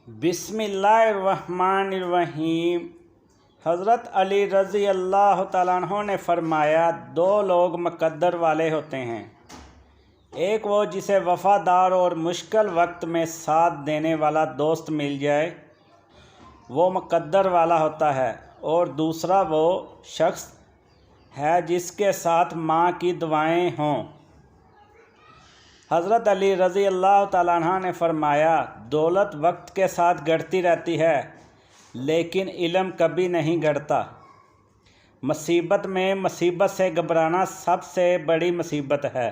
बिस्मिल्लाहिर्रहमानिर्रहीम। हज़रत अली रज़ी अल्लाह तआला अन्हु ने फरमाया, दो लोग मुक़द्दर वाले होते हैं। एक वो जिसे वफ़ादार और मुश्किल वक्त में साथ देने वाला दोस्त मिल जाए, वो मुक़द्दर वाला होता है। और दूसरा वो शख्स है जिसके साथ माँ की दुआएं हों। हज़रत अली रज़ी अल्लाह तआला अन्हु ने फरमाया, दौलत वक्त के साथ घटती रहती है, लेकिन इल्म कभी नहीं घटता। मुसीबत में मुसीबत से घबराना सबसे बड़ी मुसीबत है।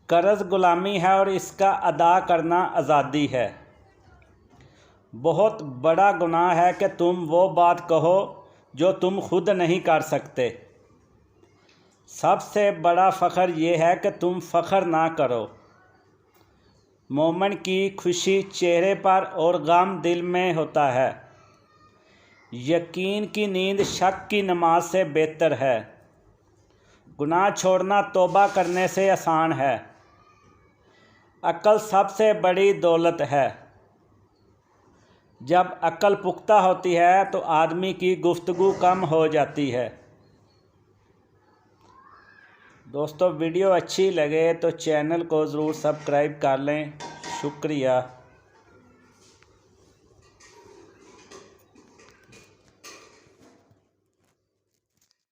कर्ज़ ग़ुलामी है और इसका अदा करना आज़ादी है। बहुत बड़ा गुनाह है कि तुम वो बात कहो जो तुम खुद नहीं कर सकते। सबसे बड़ा फ़ख्र ये है कि तुम फ़ख्र ना करो। मोमिन की खुशी चेहरे पर और गम दिल में होता है। यकीन की नींद शक की नमाज से बेहतर है। गुनाह छोड़ना तौबा करने से आसान है। अक्ल सबसे बड़ी दौलत है। जब अक्ल पुख्ता होती है तो आदमी की गुफ्तगू कम हो जाती है। दोस्तों, वीडियो अच्छी लगे तो चैनल को ज़रूर सब्सक्राइब कर लें। शुक्रिया।